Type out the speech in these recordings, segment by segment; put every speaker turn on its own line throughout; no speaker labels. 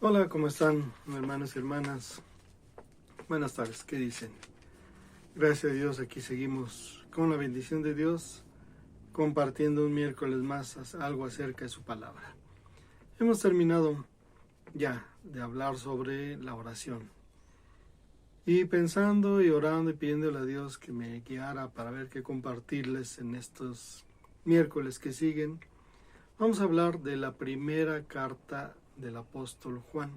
Hola, ¿cómo están, hermanos y hermanas? Buenas tardes, ¿qué dicen? Gracias a Dios, aquí seguimos con la bendición de Dios, compartiendo un miércoles más algo acerca de su palabra. Hemos terminado ya de hablar sobre la oración. Y pensando y orando y pidiéndole a Dios que me guiara para ver qué compartirles en estos miércoles que siguen, vamos a hablar de la primera carta del apóstol Juan.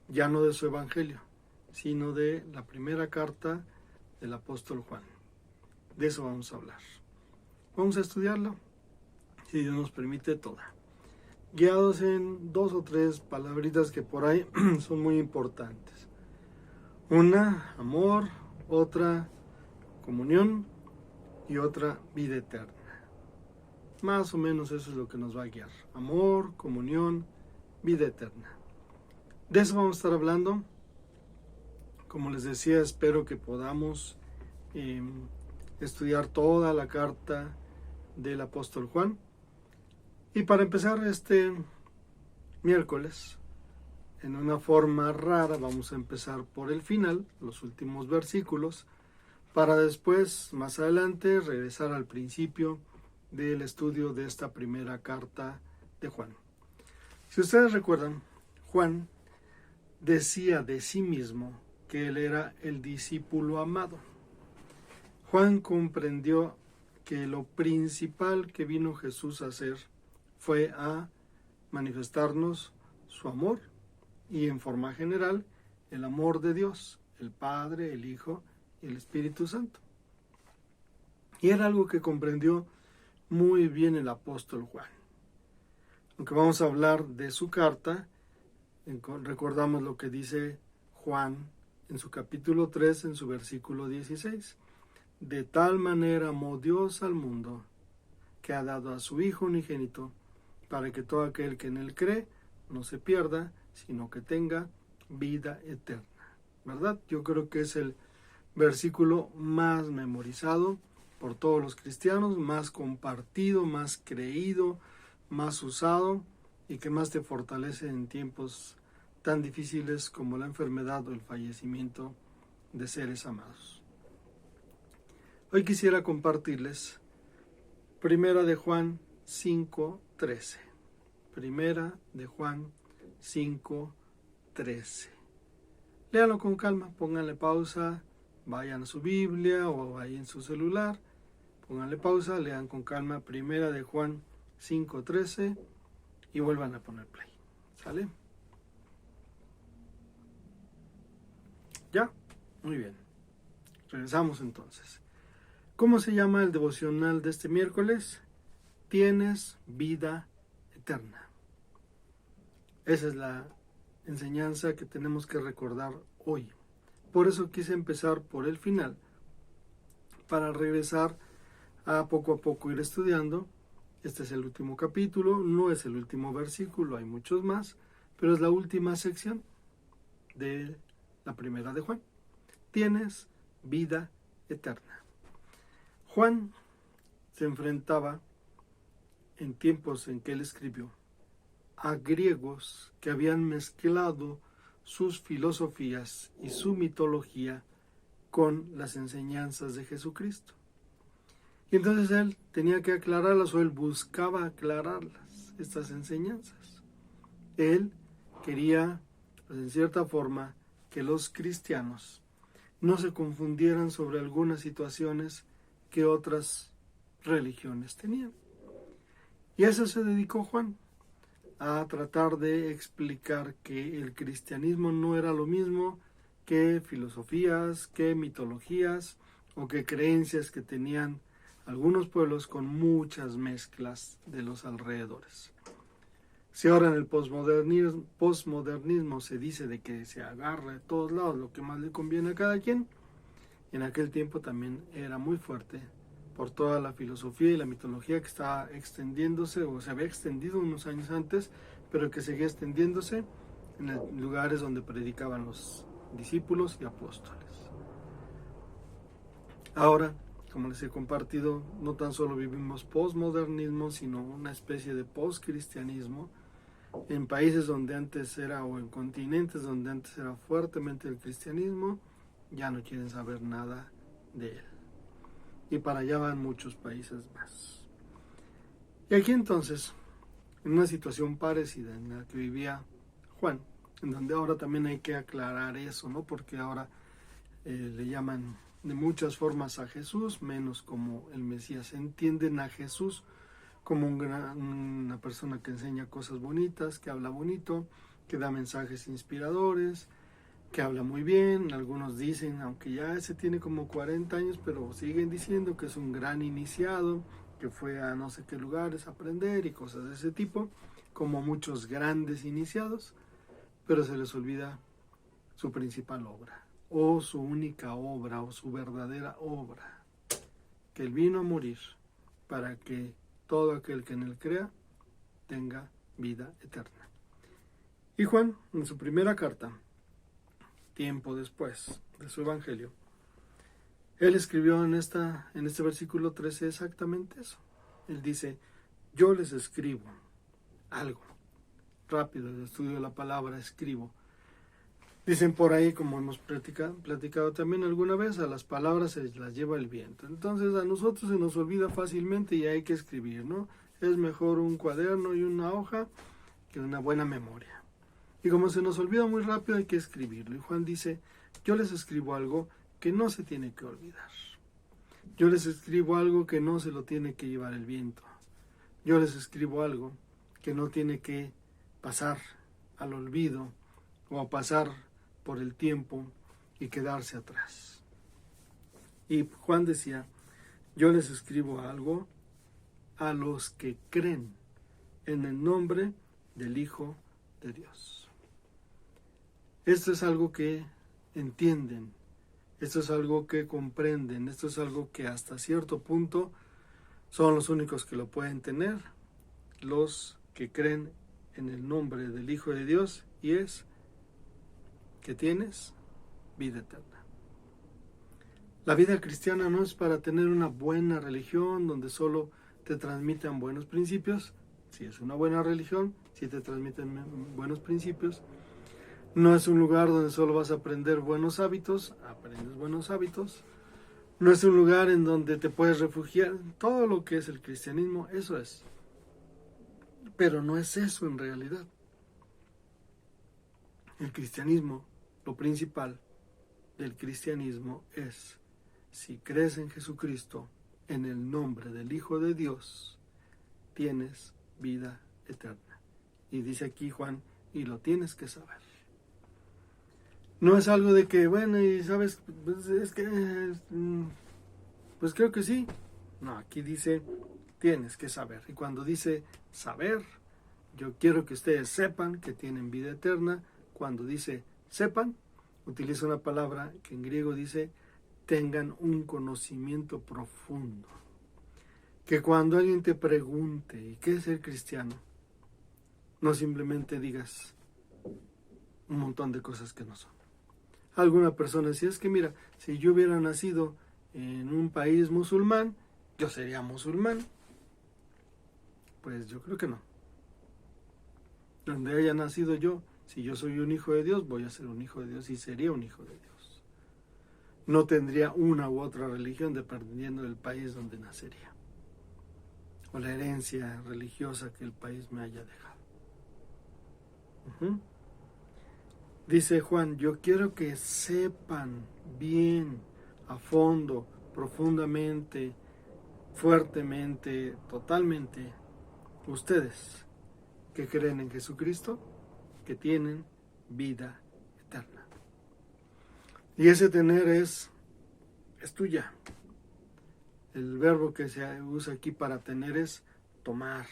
Ya no de su evangelio, sino de la primera carta del apóstol Juan. De eso vamos a hablar. Vamos a estudiarla, si Dios nos permite, toda. Guiados en 2 o 3 palabritas que por ahí son muy importantes. Una, amor; otra, comunión; y otra, vida eterna. Más o menos eso es lo que nos va a guiar. Amor, comunión, vida eterna. De eso vamos a estar hablando. Como les decía, espero que podamos estudiar toda la carta del apóstol Juan. Y para empezar este miércoles, en una forma rara, vamos a empezar por el final, los últimos versículos, para después, más adelante, regresar al principio del estudio de esta primera carta de Juan. Si ustedes recuerdan, Juan decía de sí mismo que él era el discípulo amado. Juan comprendió que lo principal que vino Jesús a hacer fue a manifestarnos su amor y, en forma general, el amor de Dios, el Padre, el Hijo y el Espíritu Santo. Y era algo que comprendió muy bien el apóstol Juan. Aunque vamos a hablar de su carta, recordamos lo que dice Juan en su capítulo 3, en su versículo 16. De tal manera amó Dios al mundo, que ha dado a su Hijo unigénito, para que todo aquel que en él cree no se pierda, sino que tenga vida eterna. ¿Verdad? Yo creo que es el versículo más memorizado por todos los cristianos, más compartido, más creído, más usado, y que más te fortalece en tiempos tan difíciles como la enfermedad o el fallecimiento de seres amados. Hoy quisiera compartirles Primera de Juan 5:13. Primera de Juan 5:13. Léanlo con calma, pónganle pausa, vayan a su Biblia o ahí en su celular, pónganle pausa, lean con calma Primera de Juan 5:13 y vuelvan a poner play. ¿Sale? ¿Ya? Muy bien. Regresamos entonces. ¿Cómo se llama el devocional de este miércoles? Tienes vida eterna. Esa es la enseñanza que tenemos que recordar hoy. Por eso quise empezar por el final, para regresar a poco ir estudiando. Este es el último capítulo, no es el último versículo, hay muchos más, pero es la última sección de la primera de Juan. Tienes vida eterna. Juan se enfrentaba, en tiempos en que él escribió, a griegos que habían mezclado sus filosofías y su mitología con las enseñanzas de Jesucristo. Y entonces él tenía que aclararlas, o él buscaba aclararlas, estas enseñanzas. Él quería, pues, en cierta forma, que los cristianos no se confundieran sobre algunas situaciones que otras religiones tenían. Y a eso se dedicó Juan, a tratar de explicar que el cristianismo no era lo mismo que filosofías, que mitologías o que creencias que tenían algunos pueblos con muchas mezclas de los alrededores. Si ahora en el posmodernismo se dice de que se agarra de todos lados lo que más le conviene a cada quien, en aquel tiempo también era muy fuerte por toda la filosofía y la mitología que estaba extendiéndose, o se había extendido unos años antes, pero que seguía extendiéndose en lugares donde predicaban los discípulos y apóstoles. Ahora, como les he compartido, no tan solo vivimos posmodernismo, sino una especie de poscristianismo, en países donde antes era, o en continentes donde antes era fuertemente el cristianismo, ya no quieren saber nada de él. Y para allá van muchos países más. Y aquí entonces, en una situación parecida en la que vivía Juan, en donde ahora también hay que aclarar eso, ¿no? Porque ahora le llaman de muchas formas a Jesús, menos como el Mesías. Entienden a Jesús como una persona que enseña cosas bonitas, que habla bonito, que da mensajes inspiradores, que habla muy bien. Algunos dicen, aunque ya ese tiene como 40 años, pero siguen diciendo que es un gran iniciado, que fue a no sé qué lugares a aprender y cosas de ese tipo, como muchos grandes iniciados, pero se les olvida su principal obra, o su única obra, o su verdadera obra, que él vino a morir para que todo aquel que en él crea tenga vida eterna. Y Juan, en su primera carta, tiempo después de su evangelio, él escribió en este versículo 13 exactamente eso. Él dice, yo les escribo algo. Rápido, el estudio de la palabra escribo. Dicen por ahí, como hemos platicado también alguna vez, a las palabras se las lleva el viento. Entonces a nosotros se nos olvida fácilmente y hay que escribir, ¿no? Es mejor un cuaderno y una hoja que una buena memoria. Y como se nos olvida muy rápido, hay que escribirlo. Y Juan dice, yo les escribo algo que no se tiene que olvidar. Yo les escribo algo que no se lo tiene que llevar el viento. Yo les escribo algo que no tiene que pasar al olvido o a pasar por el tiempo y quedarse atrás. Y Juan decía, yo les escribo algo a los que creen en el nombre del Hijo de Dios. Esto es algo que entienden, esto es algo que comprenden, esto es algo que hasta cierto punto son los únicos que lo pueden tener, los que creen en el nombre del Hijo de Dios, y es que tienes vida eterna. La vida cristiana no es para tener una buena religión donde solo te transmitan buenos principios. Si es una buena religión, si te transmiten buenos principios. No es un lugar donde solo vas a aprender buenos hábitos, aprendes buenos hábitos. No es un lugar en donde te puedes refugiar. Todo lo que es el cristianismo, eso es. Pero no es eso en realidad. El cristianismo, lo principal del cristianismo es, si crees en Jesucristo, en el nombre del Hijo de Dios, tienes vida eterna. Y dice aquí Juan, y lo tienes que saber. No es algo de que, bueno, y sabes, pues es que, pues creo que sí. No, aquí dice, tienes que saber. Y cuando dice saber, yo quiero que ustedes sepan que tienen vida eterna. Cuando dice sepan, utiliza una palabra que en griego dice tengan un conocimiento profundo. Que cuando alguien te pregunte, ¿y qué es ser cristiano? No simplemente digas un montón de cosas que no son. Alguna persona decía, es que mira, si yo hubiera nacido en un país musulmán, yo sería musulmán. Pues yo creo que no. Donde haya nacido yo, si yo soy un hijo de Dios, voy a ser un hijo de Dios y sería un hijo de Dios. No tendría una u otra religión dependiendo del país donde nacería, o la herencia religiosa que el país me haya dejado. Dice Juan, yo quiero que sepan bien, a fondo, profundamente, fuertemente, totalmente, ustedes que creen en Jesucristo, que tienen vida eterna. Y ese tener es tuya. El verbo que se usa aquí para tener es tomar.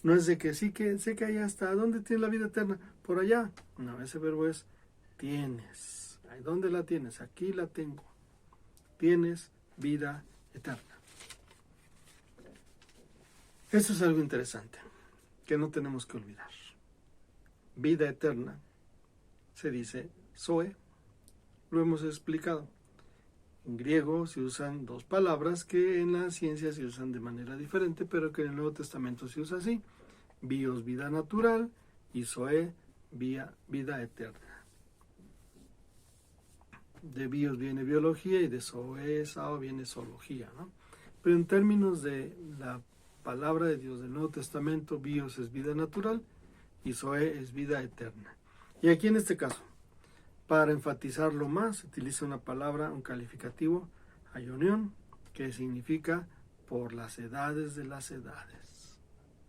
No es de que sí que sé que allá está. ¿Dónde tienes la vida eterna? Por allá. No, ese verbo es tienes. ¿Dónde la tienes? Aquí la tengo. Tienes vida eterna. Eso es algo interesante que no tenemos que olvidar. Vida eterna se dice Zoe. Lo hemos explicado. En griego se usan dos palabras que en la ciencia se usan de manera diferente, pero que en el Nuevo Testamento se usa así. Bios, vida natural, y Zoe, vida eterna. De bios viene biología y de Zoe, Sao, viene zoología, ¿no? Pero en términos de la palabra de Dios del Nuevo Testamento, bios es vida natural y Zoe es vida eterna. Y aquí en este caso, para enfatizarlo más, se utiliza una palabra, un calificativo, aionion, que significa por las edades de las edades,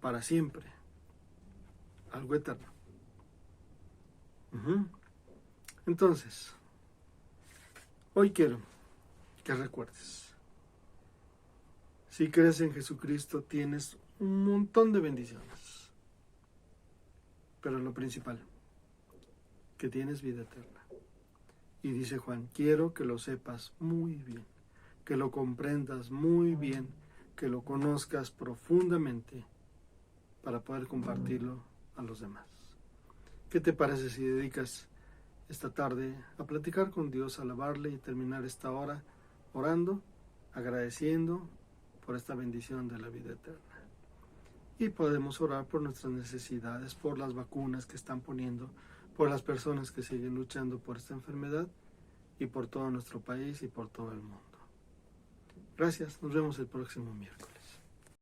para siempre, algo eterno. Entonces, hoy quiero que recuerdes, si crees en Jesucristo tienes un montón de bendiciones, pero lo principal, que tienes vida eterna. Y dice Juan, quiero que lo sepas muy bien, que lo comprendas muy bien, que lo conozcas profundamente para poder compartirlo a los demás. ¿Qué te parece si dedicas esta tarde a platicar con Dios, a alabarle y terminar esta hora orando, agradeciendo por esta bendición de la vida eterna? Y podemos orar por nuestras necesidades, por las vacunas que están poniendo, por las personas que siguen luchando por esta enfermedad y por todo nuestro país y por todo el mundo. Gracias, nos vemos el próximo miércoles.